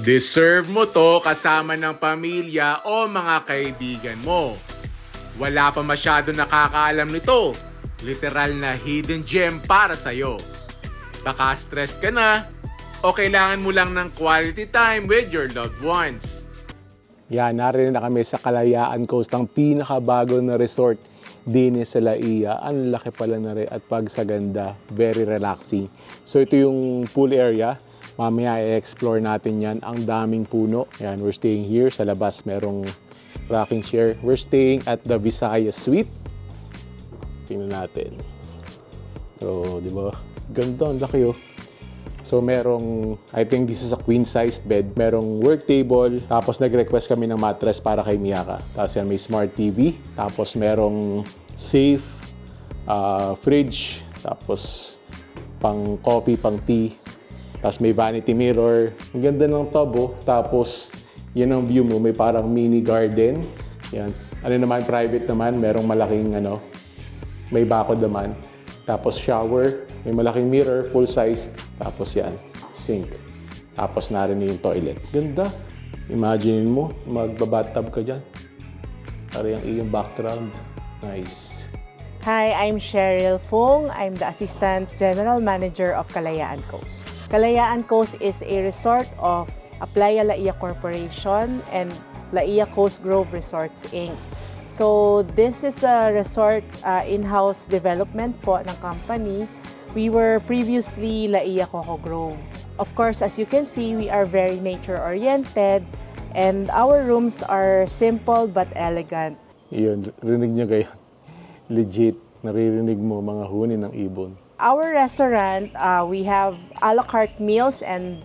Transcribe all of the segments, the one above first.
Deserve mo to kasama ng pamilya o mga kaibigan mo. Wala pa masyado nakakaalam nito. Literal na hidden gem para sa'yo. Baka stressed ka na o kailangan mo lang ng quality time with your loved ones. Yan, narinig na kami sa Kalayaan Coast, ang pinakabago na resort din sa Laia. Ang laki pala na rin at pagsaganda, very relaxing. So ito yung pool area. Mamaya i-explore natin yan. Ang daming puno. Yan, we're staying here. Sa labas merong rocking chair. We're staying at the Visayas Suite. Tingnan natin. So, di ba? Ganda, ang laki oh. So, merong, I think this is a queen-sized bed. Merong work table. Tapos, nag-request kami ng mattress para kay Miyaka. Tapos, yan, may smart TV. Tapos, merong safe, fridge. Tapos, pang coffee, pang tea. Tapos, may vanity mirror. Ang ganda ng tub oh. Tapos, yan ang view mo. May parang mini garden. Yan. Ano naman, private naman. Merong malaking, may bakod naman. Tapos shower, may malaking mirror, full size. Tapos yan, sink. Tapos narin yung toilet. Ganda. Imagine mo, magbabathtub ka dyan. Pari ang iyong background. Nice. Hi, I'm Cheryl Fung. I'm the Assistant General Manager of Kalayaan Coast. Kalayaan Coast is a resort of Playa Laia Corporation and Laia Coast Grove Resorts, Inc. So this is a resort in-house development po ng company. We were previously Laia Coco Grove. Of course, as you can see, we are very nature-oriented and our rooms are simple but elegant. Yun, rinig niya kayo. Legit, naririnig mo mga huni ng ibon. Our restaurant, we have a la carte meals and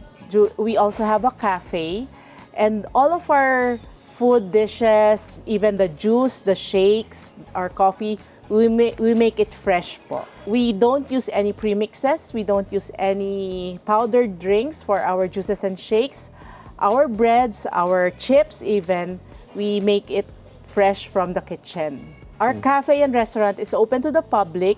we also have a cafe. And all of our food dishes, even the juice, the shakes, our coffee, we make it fresh po. We don't use any premixes. We don't use any powdered drinks for our juices and shakes. Our breads, our chips even, we make it fresh from the kitchen. Our cafe and restaurant is open to the public,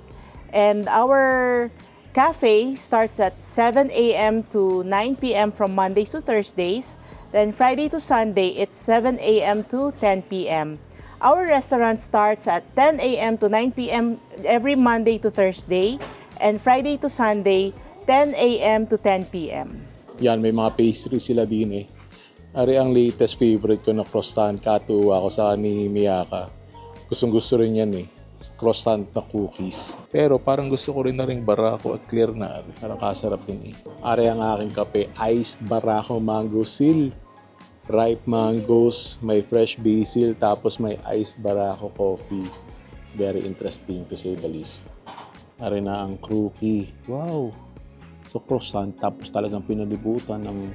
and our cafe starts at 7 a.m. to 9 p.m. from Mondays to Thursdays. Then Friday to Sunday, it's 7 a.m. to 10 p.m. Our restaurant starts at 10 a.m. to 9 p.m. every Monday to Thursday, and Friday to Sunday, 10 a.m. to 10 p.m. Yan, may mga pastry sila din eh. Ari ang latest favorite ko na croissant. Katuwa ako sa ni Miyaka. Gustong-gusto rin yan eh. Croissant na cookies. Pero parang gusto ko rin na rin barako at clear na. Parang kasarap din eh. Ari ang aking kape, iced barako mango seal. Ripe mangoes, may fresh basil, tapos may iced barako coffee. Very interesting to say the least. Ari na ang cookie. Wow! So croissant, tapos talagang pinalibutan ng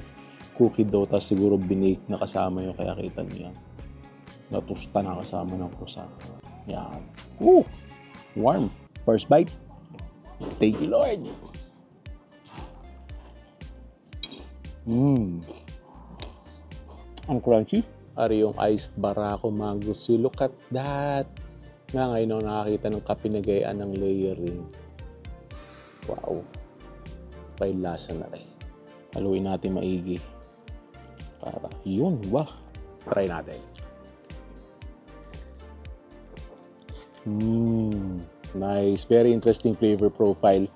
cookie dough, tapos siguro binake na kasama yun, kaya kita niya. Natusta na kasama ng croissant. Yan. Woo! Warm. First bite. Thank you, Lord. Ang crunchy. Ari yung iced barako mango. So look at that. Nga ngayon ako nakakita ng kapinagayaan ng layering. Wow. May lasa na rin. Haluin natin maigi. Para yun. Wow. Try natin. Nice. Very interesting flavor profile.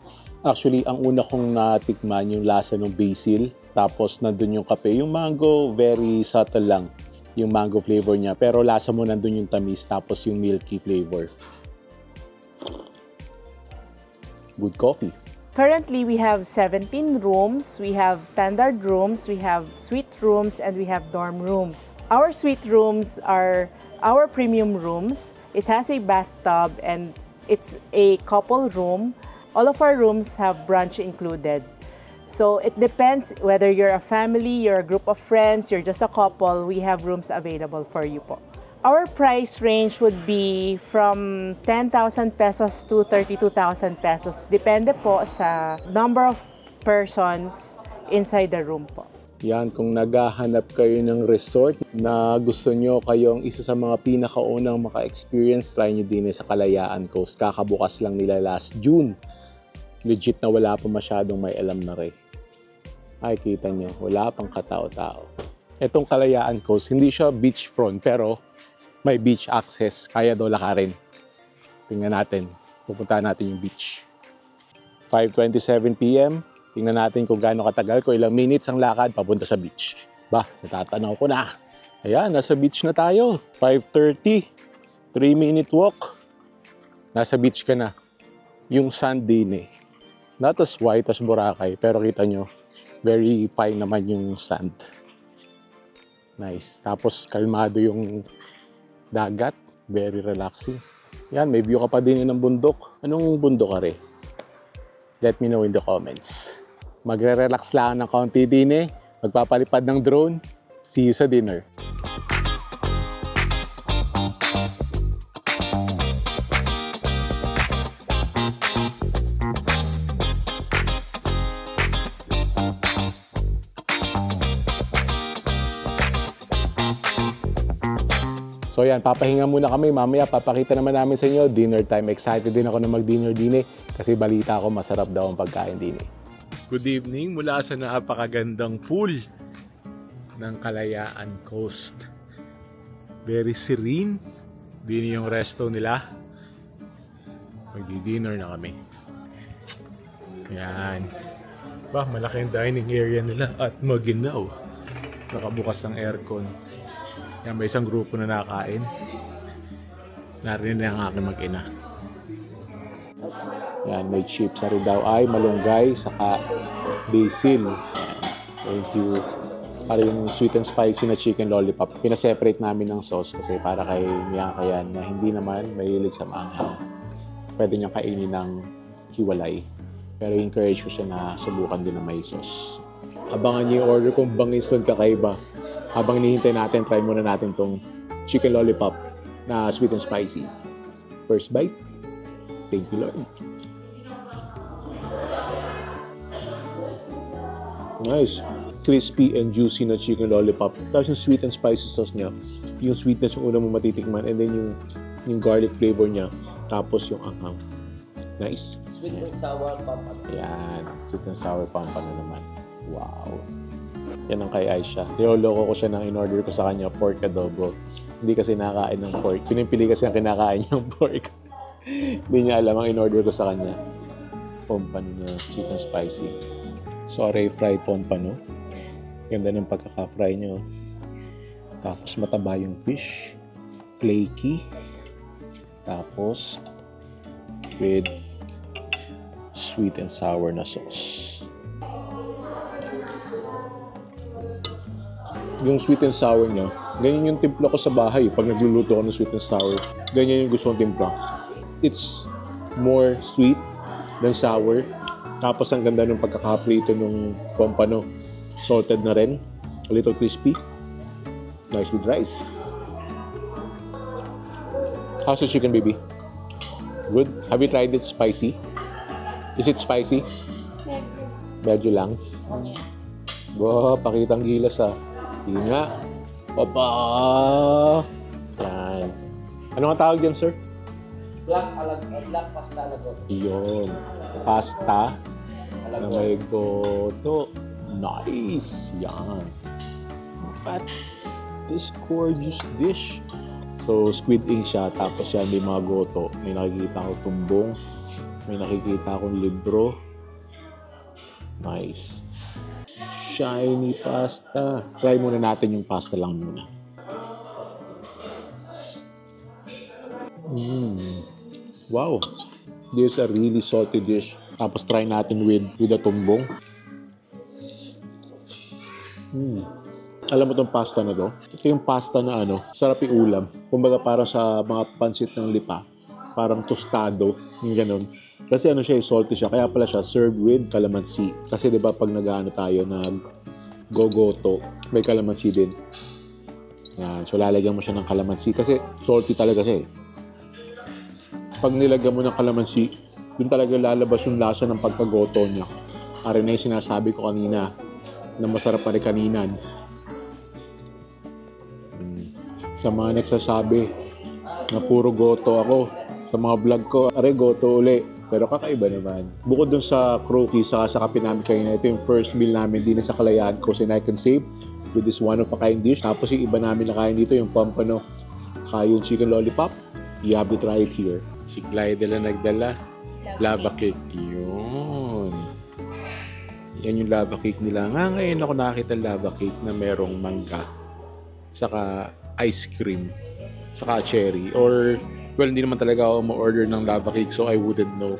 Actually, ang una kong natikman yung lasa ng basil. Tapos, nandun yung kape. Yung mango, very subtle lang. Yung mango flavor niya. Pero lasa mo nandun yung tamis. Tapos yung milky flavor. Good coffee. Currently, we have 17 rooms. We have standard rooms, we have suite rooms, and we have dorm rooms. Our suite rooms are our premium rooms. It has a bathtub and it's a couple room. All of our rooms have brunch included. So it depends whether you're a family, you're a group of friends, you're just a couple, we have rooms available for you po. Our price range would be from 10,000 pesos to 32,000 pesos. Depende po sa number of persons inside the room po. Yan, kung naghahanap kayo ng resort na gusto nyo kayong isa sa mga pinakaunang maka-experience, try nyo din sa Kalayaan Coast. Kakabukas lang nila last June. Legit na wala pa masyadong may alam na rin. Ay, kita nyo, wala pang katao-tao. Itong Kalayaan Coast, hindi siya beachfront, pero may beach access. Kaya daw lakarin. Tingnan natin. Pupunta natin yung beach. 5:27 p.m. Tingnan natin kung gaano katagal, kung ilang minutes ang lakad papunta sa beach. Bah, natatanaw ko na. Ayan, nasa beach na tayo. 5:30. 3-minute walk. Nasa beach ka na. Yung sand din eh. Not as white as Boracay, pero kita nyo, very fine naman yung sand. Nice. Tapos kalmado yung dagat. Very relaxing. Yan, may view ka pa din ng bundok. Anong bundok ka rin? Let me know in the comments. Magre-relax lang ng kaunti din eh. Magpapalipad ng drone. See you sa dinner. So yan, papahinga muna kami. Mamaya papakita naman namin sa inyo, dinner time. Excited din ako na mag-dinner din eh. Kasi balita ko masarap daw ang pagkain din eh. Good evening mula sa napakagandang pool ng Kalayaan Coast. Very serene. Din yung resto nila. Magdi-dinner na kami. Yan. Bah, malaking dining area nila at maginaw. Nakabukas ang aircon. Yan, may isang grupo na nakain. Narinig na ang aking mag-ina. Yan, may chips. Ari daw ay malunggay, saka basil. Yan. Thank you. Para yung sweet and spicy na chicken lollipop. Pinaseparate namin ng sauce kasi para kay Miyaka yan na hindi naman mahilig sa maanghang. Pwede niyang kainin ng hiwalay. Pero encourage ko siya na subukan din ng may sauce. Abangan niyo yung order kong bangis doon kakaiba. Habang hinihintay natin, try muna natin tong chicken lollipop na sweet and spicy. First bite. Thank you, Lord. Nice. Crispy and juicy na chicken lollipop. Tapos yung sweet and spicy sauce niya. Yung sweetness yung una mo matitikman. And then yung garlic flavor niya. Tapos yung anghang. Nice. Sweet and sour pampano. Yan. Sweet and sour pampano naman. Wow. Yan ang kay Aisha. Niloloko ko siya nang in-order ko sa kanya pork adobo. Hindi kasi nakakain ng pork. Pinipili kasi ang kinakain niyang pork. Hindi niya alam ang in-order ko sa kanya. Pompano na sweet and spicy. Sorry, fried pompano. Ganda ng pagkaka-fry niyo. Tapos mataba yung fish. Flaky. Tapos with sweet and sour na sauce. Yung sweet and sour niya, ganyan yung timpla ko sa bahay pag nagluluto ko ng sweet and sour. Ganyan yung gusto kong timpla. It's more sweet than sour. Tapos ang ganda ng pagkakaprito ng pompano. Salted na rin. A little crispy. Nice with rice. How's the chicken, baby? Good? Have you tried it spicy? Is it spicy? Medyo lang. Wow, pakitang gilas ah. Sige nga. Papa! Yan. Ano nga tawag dyan, sir? Black pasta alagot. Yun. Pasta na may goto. Nice! Yan. Look at this gorgeous dish. So, squid ink siya. Tapos yan, may mga goto. May nakikita akong tumbong. May nakikita akong libro. Nice. Shiny pasta. Try muna natin yung pasta lang muna. Wow. This is a really salty dish. Tapos try natin with the tumbong. Alam mo tong pasta na to? Ito yung pasta na sarap ulam. Kumbaga para sa mga pansit ng lipa. Parang tostado. Yung ganun. Kasi siya, salty siya. Kaya pala siya served with calamansi. Kasi diba pag tayo, nag-gogoto, may calamansi din. Yan. So lalagyan mo siya ng calamansi. Kasi salty talaga siya eh. Pag nilagyan mo ng calamansi, dun talaga lalabas yung lasa ng pagkagoto niya. Ari na yung sinasabi ko kanina na masarap pa rin kaninan. Sa mga nagsasabi na puro goto ako, sa mga vlog ko, are goto uli. Pero kakaiba naman. Bukod dun sa croquis, saka sa kape namin kayo ito yung first meal namin din sa Kalayaan Coast, and I can say with this one-of-a-kind dish. Tapos yung iba namin nakain dito, yung pampano, kaya yung chicken lollipop. You have to try it here. Si Clyde nagdala. Lava cake. Yun. Yan yung lava cake nila. Ngayon ako nakakita lava cake na merong mangga. Saka ice cream. Saka cherry. Or, well, hindi naman talaga ako ma-order ng lava cake, so I wouldn't know.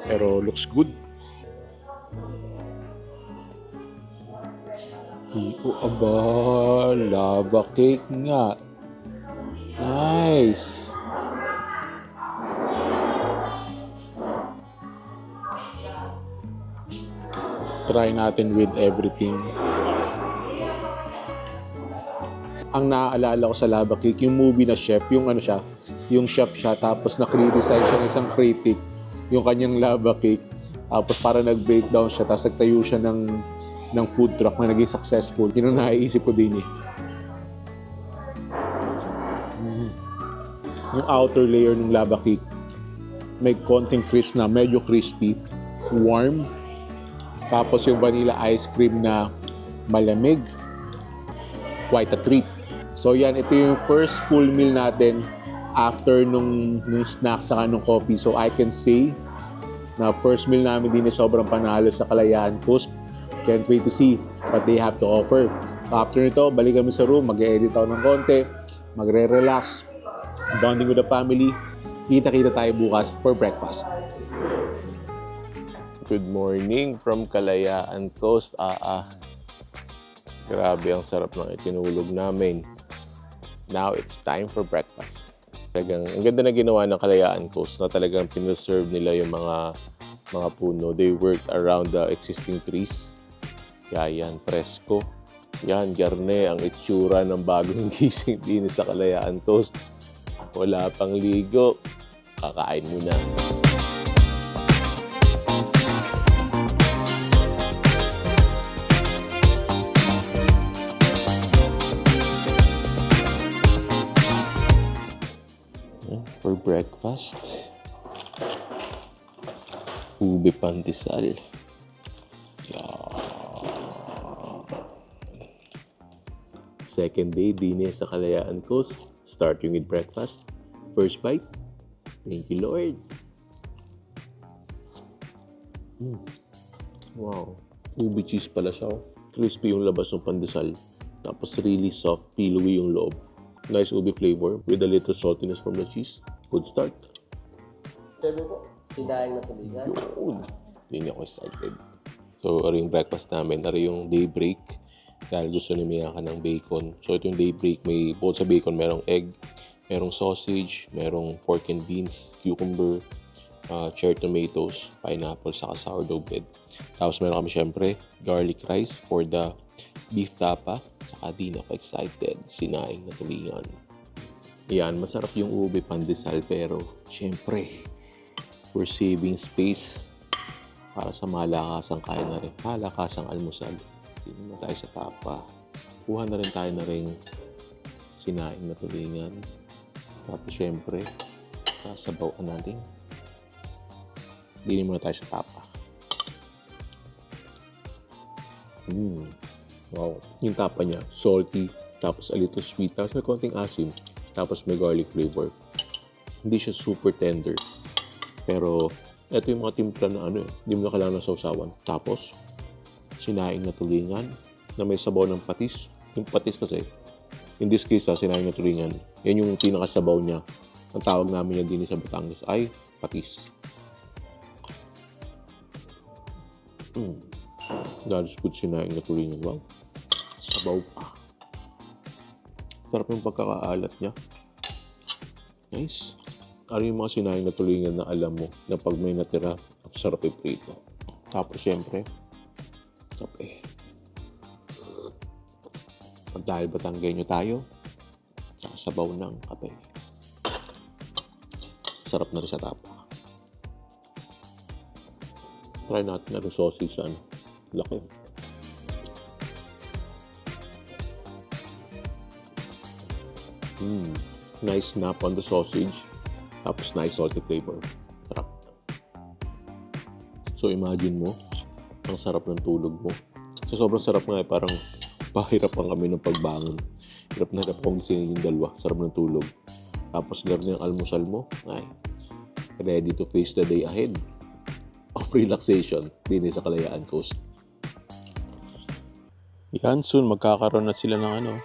Pero looks good. Aba, lava cake nga. Nice. Try natin with everything. Ang naaalala ko sa lava cake, yung movie na Chef, yung ano siya, yung chef siya, tapos na-criticize siya ng isang critic, yung kanyang lava cake. Tapos para nag-breakdown siya, tapos nagtayo siya ng food truck na naging successful. Yun ang naiisip ko din eh. Yung outer layer ng lava cake, may konting crisp na, medyo crispy, warm. Tapos yung vanilla ice cream na malamig, quite a treat. So yan, ito yung first full meal natin after nung snack saka nung coffee. So I can say na first meal namin din ay sobrang panalo sa Kalayaan Coast. Can't wait to see what they have to offer. So after nito, balik kami sa room, mag-edit ako ng konti, magre-relax, bonding with the family. Kita-kita tayo bukas for breakfast. Good morning from Kalayaan Coast. Grabe, ang sarap ng itinulog namin. Now it's time for breakfast. Talagang, ang ganda na ginawa ng Kalayaan Coast na talagang pinaserve nila yung mga puno. They worked around the existing trees. Kaya yan, presko. Yan, garne, ang itsura ng bagong gising din sa Kalayaan Coast. Wala pang ligo. Kakain muna. For breakfast, ube pandesal. Second day din sa Kalayaan Coast, starting with breakfast. First bite, thank you Lord. Wow, ube cheese pala siya. Crispy yung labas ng pandesal, tapos really soft, pillowy yung loob. Nice ube flavor with a little saltiness from the cheese. Good start. Sabi po, sinaing na tulingan. Yun. Hindi ako excited. So, ari yung breakfast namin. Ari yung daybreak. Dahil gusto ni Mia ka ng bacon. So, ito yung daybreak. May, bukod sa bacon, merong egg, merong sausage, merong pork and beans, cucumber, cherry tomatoes, pineapple, saka sourdough bread. Tapos meron kami syempre garlic rice for the beef tapa. Saka di na ako excited, sinaing na tulingan. Yan, masarap yung ube pandesal pero syempre we're saving space para sa malakasang kain na rin. Malakasang almusal. Hindi naman tayo sa tapa. Kuha na rin tayo na rin sinaing na tulingan. Tapos syempre, sasabawan natin. Hindi muna tayo sa tapa. Wow. Yung tapa niya, salty, tapos a little sweet, tapos may konting asim, tapos may garlic flavor. Hindi siya super tender. Pero, ito yung mga timpla na hindi mo na kailangan ng sausawan. Tapos, sinaing na tulingan na may sabaw ng patis. Yung patis kasi, in this case, sinaing na tulingan, yan yung pinakasabaw niya. Ang tawag namin yan din sa Batangas ay patis. That is good sinaing na tulingan. Wow. Sabaw pa. Sarap yung pagkakaalat niya. Nice. Ano yung mga sinaing na tulingan na alam mo na pag may natira, ang sarap iprito. Tapos syempre, kape. Pag dahil Batanggenyo tayo, saka sabaw ng kape. Sarap na rin sa tapa. Try natin na rin sausage sa laki. Nice snap on the sausage. Tapos nice salty flavor. Sarap. So imagine mo, ang sarap ng tulog mo. So sobrang sarap nga parang pahirapan kami ng pagbangon. Hirap na hirap kong gisingin yung dalawa. Sarap ng tulog. Tapos garni ang almusal mo. Ay, ready to face the day ahead of relaxation din sa Kalayaan Coast. Yan, soon magkakaroon na sila ng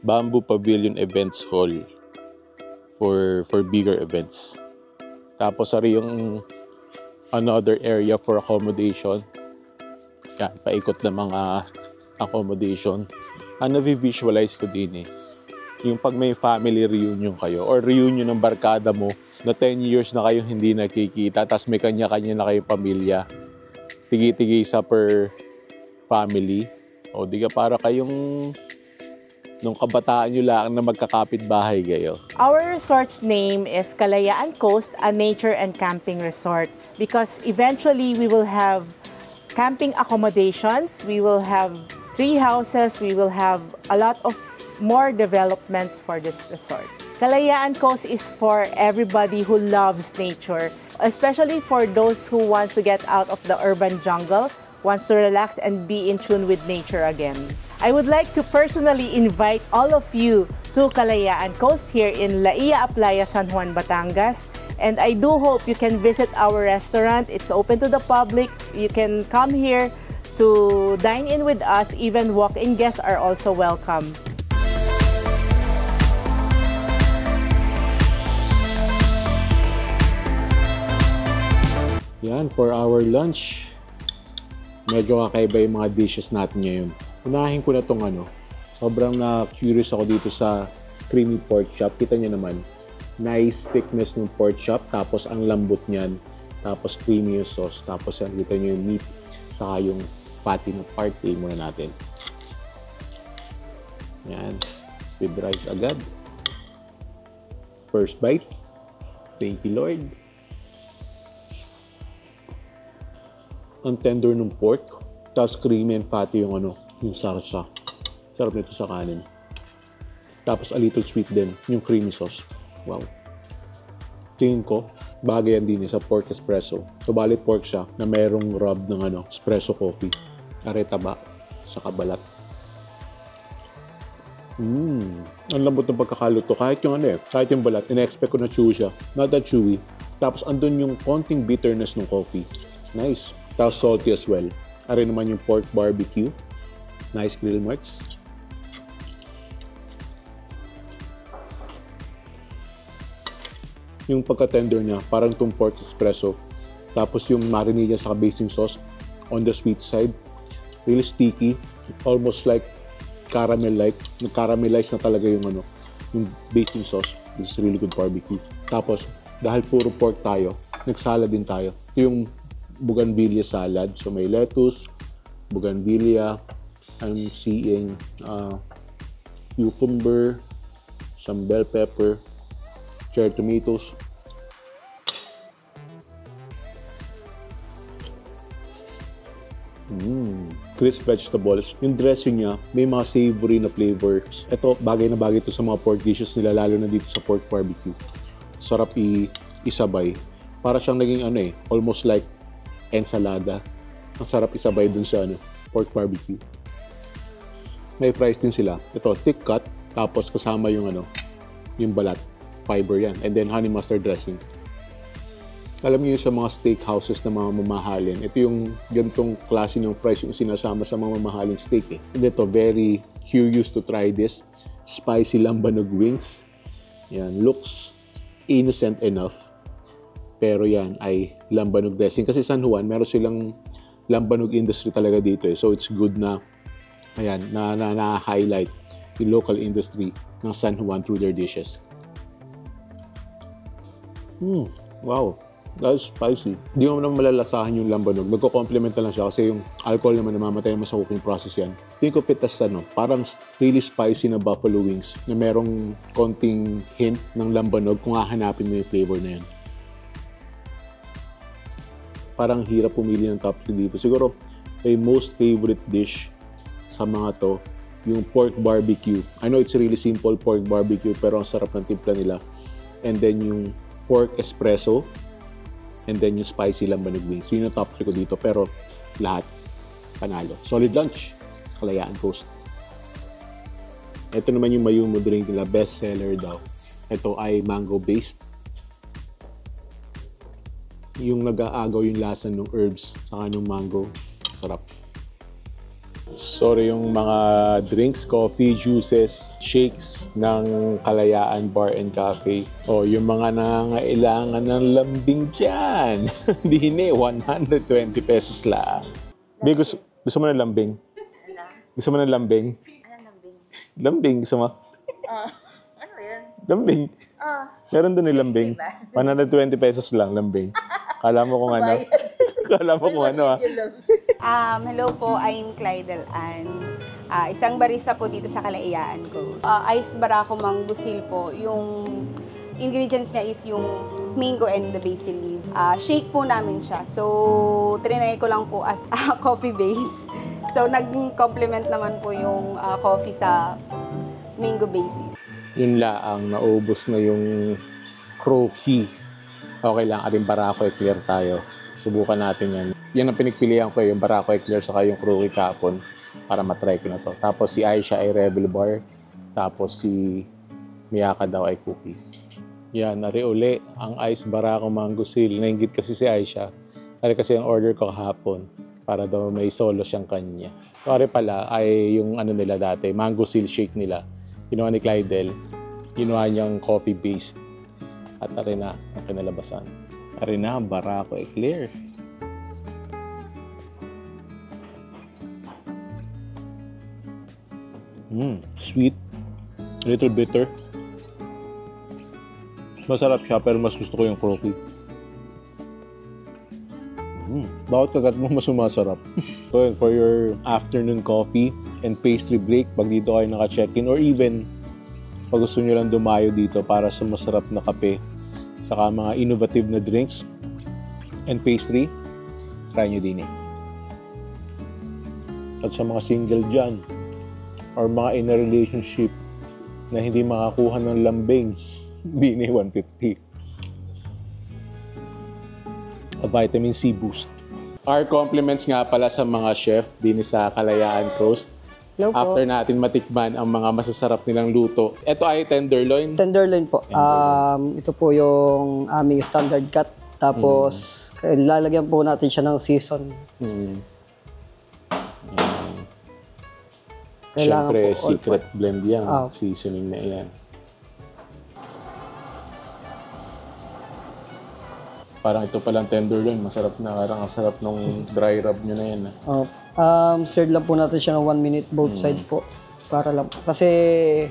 Bamboo Pavilion Events Hall for bigger events. Tapos ari yung another area for accommodation. Yan, paikot na mga accommodation. Ang na-visualize ko din yung pag may family reunion kayo or reunion ng barkada mo na 10 years na kayong hindi nakikita tapos may kanya-kanya na kayong pamilya. Tigi-tigi sa per family. O di ka para kayong nung kabataan nyo lang na magkakapit bahay kayo. Our resort's name is Kalayaan Coast, a nature and camping resort, because eventually we will have camping accommodations, we will have tree houses, we will have a lot of more developments for this resort. Kalayaan Coast is for everybody who loves nature, especially for those who wants to get out of the urban jungle, wants to relax and be in tune with nature again. I would like to personally invite all of you to Kalayaan Coast here in Laia Aplaya, San Juan, Batangas. And I do hope you can visit our restaurant. It's open to the public. You can come here to dine in with us. Even walk-in guests are also welcome. Yan, for our lunch. Medyo kakaiba yung mga dishes natin ngayon. Unahin ko na itong sobrang na-curious ako dito sa creamy pork chop. Kita nyo naman, nice thickness ng pork chop. Tapos ang lambot niyan. Tapos creamy yung sauce. Tapos yan, kita nyo yung meat. Saka yung patty na party muna natin. Yan, with rice agad. First bite. Thank you, Lord. Ang tender ng pork, tapos creamy and fatty yung yung sarsa. Sarap nito sa kanin. Tapos a little sweet din, yung creamy sauce. Wow. Tingin ko, bagay yan din sa pork espresso. Subalit pork siya na merong rub ng espresso coffee. Aretaba sa kabalat. Ang lambot ng pagkakaluto. Kahit yung kahit yung balat, ina-expect ko na chewy siya. Not that chewy. Tapos andun yung konting bitterness ng coffee. Nice. Tapos salty as well. Ari naman yung pork barbecue. Nice grill marks. Yung pagka-tender niya, parang itong pork espresso. Tapos yung marinade niya sa basing sauce on the sweet side. Really sticky. Almost like caramel-like. Nag-caramelize na talaga yung basing sauce. This is really good barbecue. Tapos, dahil puro pork tayo, nagsalad din tayo. Ito yung bougainvillea salad. So may lettuce, bougainvillea, I'm seeing cucumber, some bell pepper, cherry tomatoes. Crisp vegetables. Yung dressing niya, may mga savory na flavors. Ito, bagay na bagay ito sa mga pork dishes nila, lalo na dito sa pork barbecue. Sarap isabay. Para siyang naging almost like ensalada. Ang sarap isabay dun sa pork barbecue. May fries din sila. Ito, thick cut. Tapos kasama yung yung balat. Fiber yan. And then honey mustard dressing. Alam niyo sa mga steak houses na mga mamahalin, ito yung ganitong klase ng fries yung sinasama sa mga mamahaling steak. And ito, very curious to try this. Spicy lambanog wings. Yan, looks innocent enough. Pero yan ay lambanog dressing. Kasi San Juan, meron silang lambanog industry talaga dito. So it's good na na-highlight yung local industry ng San Juan through their dishes. Wow. That's spicy. Hindi mo naman malalasahan yung lambanog. Nagko-complement na lang siya kasi yung alcohol naman namamatay naman sa cooking process yan. Think of it as parang really spicy na buffalo wings na merong konting hint ng lambanog kung hahanapin mo yung flavor na yan. Parang hirap pumili ng top 3 dito. Siguro, my most favorite dish sa mga to, yung pork barbecue. I know it's really simple pork barbecue, pero ang sarap ng timpla nila. And then yung pork espresso. and then yung spicy lambanog wings. Yun yung top 3 ko dito, pero lahat panalo. Solid lunch sa Kalayaan Coast. Ito naman yung Mayumo drink nila, best seller daw. Ito ay mango-based. Yung nag-aagaw yung lasa ng herbs saka ng mango. Sarap. Sorry yung mga drinks, coffee, juices, shakes ng Kalayaan Bar and Cafe. O yung mga nangailangan ng lambing dyan. Dine, 120 pesos lang. Bi, gusto mo ng lambing? Gusto mo ng lambing? Anong lambing? Lambing, gusto mo? Ano yun? Lambing. Meron doon yung lambing. 120 pesos lang, lambing. Kala mo kung ano? Kala mo kung ano, ha? Hello po, I'm Clydel Ann. Isang barista po dito sa Kalayaan Coast. Ice Barako Manggusil po. Yung ingredients niya is yung mango and the basil leaf. Shake po namin siya. So, trinay ko lang po as coffee base. So, nag-complement naman po yung coffee sa mango basil. Yun laang, naubos na yung croaky. Okay lang, ating Barako Eclair tayo. Subukan natin yan. Yan ang pinagpilihan ko, yung Barako Eclair saka yung croaky kapon para matry ko na to. Tapos si Aisha ay Rebel Bar. Tapos si Miyaka daw ay cookies. Yan, nari uli ang Ice Barako Mango Seal. Nainggit kasi si Aisha. Nari kasi ang order ko kahapon para daw may solo siyang kanya. Sorry pala ay yung ano nila dati, Mango Seal Shake nila. Ginawa ni Clydel. Ginawa niyang coffee-based. At ari na ang kinalabasan. Ari na ang Barako Eclair. Sweet. A little bitter. Masarap siya pero mas gusto ko yung croaky. Bawat kagat mo mas sumasarap. So for your afternoon coffee and pastry break, pag dito kayo naka-check-in or even pag gusto nyo lang dumayo dito para sa masarap na kape saka mga innovative na drinks and pastry, try nyo din eh. At sa mga single dyan or mga in a relationship na hindi makakuha ng lambing, din eh 150. A vitamin C boost. Our compliments nga pala sa mga chef din sa Kalayaan Coast. Hello po. After natin matikman ang mga masasarap nilang luto. Ito ay tenderloin. Tenderloin po. Ito po yung aming standard cut. Tapos, lalagyan po natin siya ng season. Siyempre, po, secret blend yan. Seasoning na yan. Parang ito palang tenderloin. Masarap na. Parang ang sarap ng dry rub nyo na yan. Serve lang po natin siya ng 1 minute both side po. Para lang. Kasi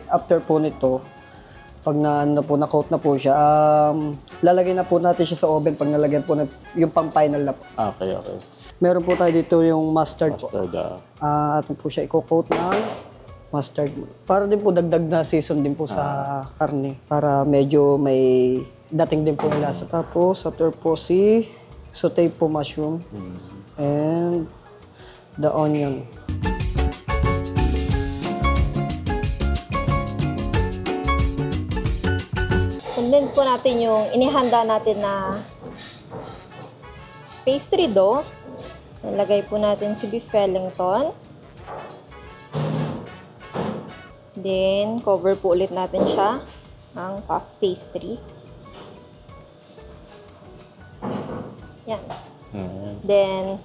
after po nito, pag na-coat na po siya, lalagay na po natin siya sa oven pag nalagyan po na yung pang final na po. Okay. Meron po tayo dito yung mustard po. At po siya i-coat ng mustard. Para din po dagdag na season din po sa karne. Para medyo may dating din po yung lasa. Tapos after po si saute po mushroom and the onion. Kunin po natin yung inihanda natin na pastry dough. Nalagay po natin si beef Wellington. Then, cover po ulit natin siya ng puff pastry. Yan. Then,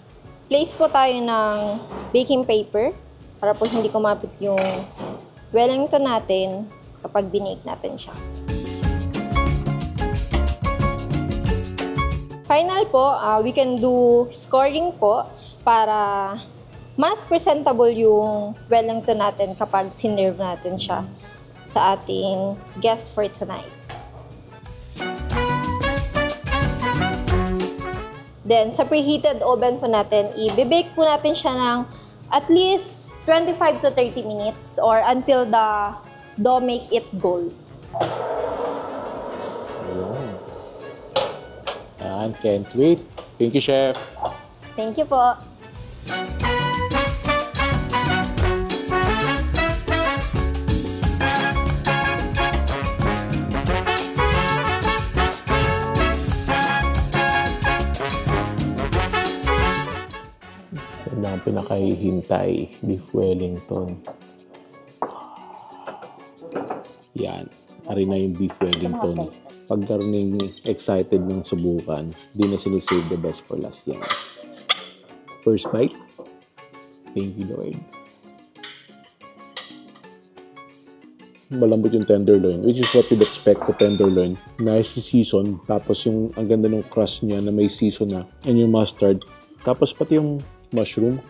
place po tayo ng baking paper para po hindi kumapit yung Wellington natin kapag binake natin siya. Final po, we can do scoring po para mas presentable yung Wellington natin kapag sinerve natin siya sa ating guest for tonight. Then, sa preheated oven po natin, i-bake po natin siya ng at least 25 to 30 minutes or until the dough make it gold. Yan, can't wait. Thank you, Chef. Thank you po. pinakahihintay, beef Wellington. Yan, ari na yung beef Wellington. Pag karning excited ng subukan, di na sinisave the best for last yan. First bite. Thank you, Lord. Malambot yung tenderloin, which is what you'd expect for tenderloin. Nicely seasoned, tapos yung ang ganda ng crust niya na may season na, and yung mustard. Tapos pati yung mushroom,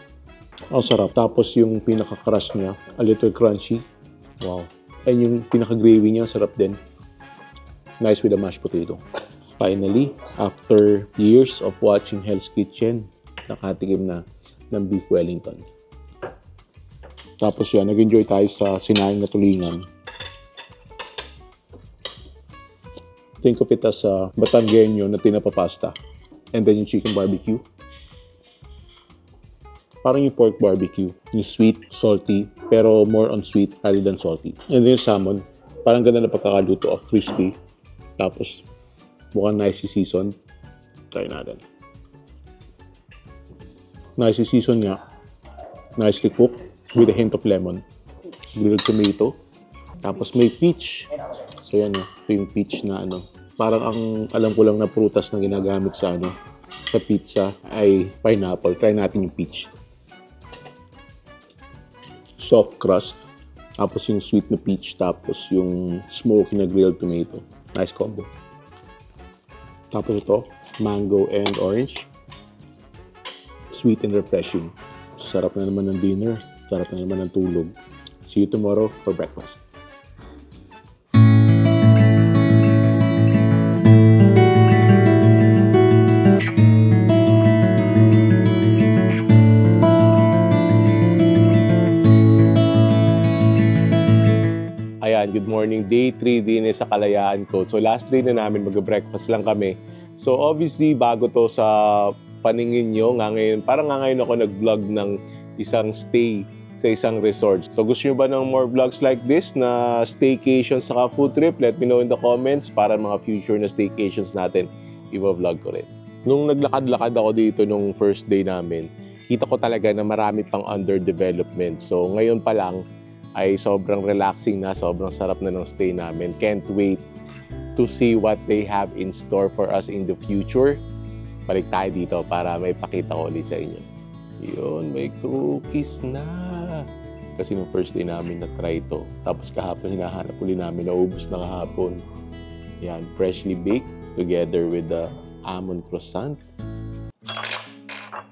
ang sarap. Tapos yung pinaka-crust niya, a little crunchy. Wow. And yung pinaka-gravy niya, sarap din. Nice with the mashed potato. Finally, after years of watching Hell's Kitchen, nakatikim na ng beef Wellington. Tapos yan, nag-enjoy tayo sa sinaing na tulingan. Think of it as a Batanggenyo na tinapapasta. And then yung chicken barbecue. Parang yung pork barbecue. Yung sweet, salty, pero more on sweet rather than salty. And then yung salmon, parang ganda na pagkakaluto of crispy. Tapos, mukhang nicely seasoned. Try natin. Nicely seasoned nga. Nicely cooked with a hint of lemon. Grilled tomato. Tapos may peach. So yan, ito yung peach na ano. Parang ang alam ko lang na prutas na ginagamit sa ano, sa pizza ay pineapple. Try natin yung peach. Soft crust. Tapos yung sweet na peach. Tapos yung smoky na grilled tomato. Nice combo. Tapos ito, mango and orange. Sweet and refreshing. Sarap na naman ng dinner. Sarap na naman ng tulog. See you tomorrow for breakfast. Ayan, good morning. Day 3 din sa Kalayaan ko. So last day na namin, mag-breakfast lang kami. So obviously, bago to sa paningin nyo, parang ngayon ako nag-vlog ng isang stay sa isang resort. So gusto nyo ba ng more vlogs like this na staycation saka food trip? Let me know in the comments para mga future na staycations natin, i-vlog ko rin. Nung naglakad-lakad ako dito nung first day namin, kita ko talaga na marami pang under development. So ngayon pa lang ay sobrang relaxing na, sobrang sarap na ng stay namin. Can't wait to see what they have in store for us in the future. Balik tayo dito para may pakita ko ulit sa inyo. Yun, may cookies na. Kasi nung first day namin na-try ito. Tapos kahapon hinahanap ulit namin, naubos na kahapon. Yan, freshly baked together with the almond croissant.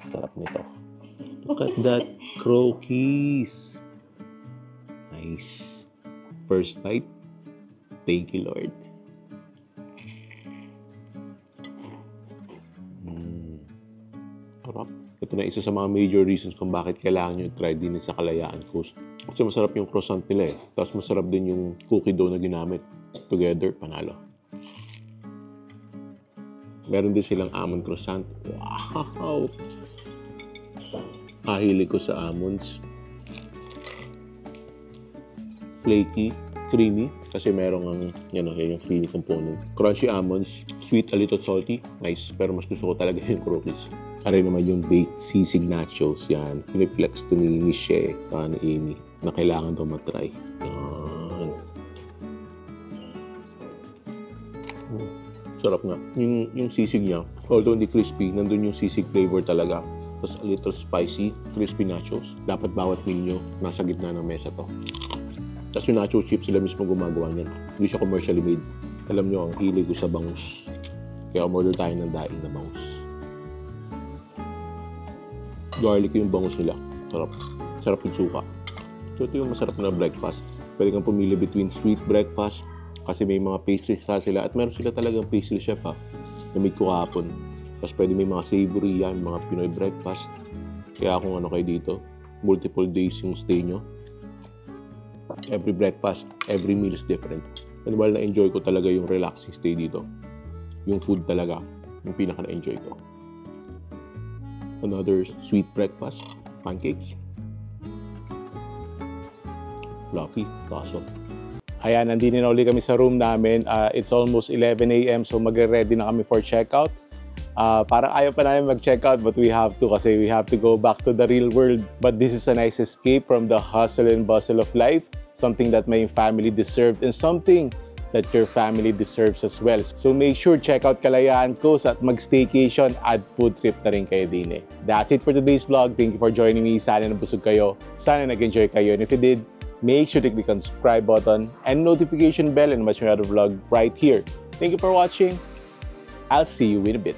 Sarap nito. Look at that, cookies. Nice. First bite. Thank you, Lord. Sarap. Ito na isa sa mga major reasons kung bakit kailangan nyo try din sa Kalayaan Coast. Kasi masarap yung croissant nila eh. Tapos masarap din yung cookie dough na ginamit. Together, panalo. Meron din silang almond croissant. Wow! Kahilig ko sa almonds. Flaky, creamy, kasi merong ang, yan yung creamy component. Crunchy almonds, sweet, a little salty, nice. Pero mas gusto ko talaga yung cookies. Aray naman yung baked sisig nachos, yan. Piniflex to ni Michelle, sa ni Amy, na kailangan daw matry. Yan. Sarap nga. Yung sisig niya, although hindi crispy, nandun yung sisig flavor talaga. Tapos a little spicy, crispy nachos. Dapat bawat meal nyo, nasa gitna ng mesa to. Tapos yung nacho chips sila mismo gumagawa niyan. Hindi siya commercially made. Alam nyo, ang hilig ko sa bangus. Kaya umorder tayo ng daing na bangus. Garlic yung bangus nila. Sarap. Sarap yung suka. So ito yung masarap na breakfast. Pwede kang pumili between sweet breakfast kasi may mga pastries sila. At meron sila talagang pastry chef ha. Na-meet ko kahapon. Tapos pwede may mga savory yan, mga Pinoy breakfast. Kaya kung ano kayo dito, multiple days yung stay nyo. Every breakfast, every meal is different. And while na-enjoy ko talaga yung relaxing stay dito, yung food talaga, yung pinaka na-enjoy ko. Another sweet breakfast, pancakes. Fluffy, soft. Ayan, nandito na ulit kami sa room namin. It's almost 11 a.m. so magre-ready na kami for checkout. Parang ayaw pa namin mag-check out but we have to kasi we have to go back to the real world. But this is a nice escape from the hustle and bustle of life, something that my family deserved and something that your family deserves as well. So make sure check out Kalayaan Coast at mag-staycation at food trip na rin kayo din eh. That's it for today's vlog. Thank you for joining me. Sana nabusog kayo. Sana nag-enjoy kayo. And if you did, make sure to click on the subscribe button and notification bell and watch my other vlog right here. Thank you for watching. I'll see you in a bit.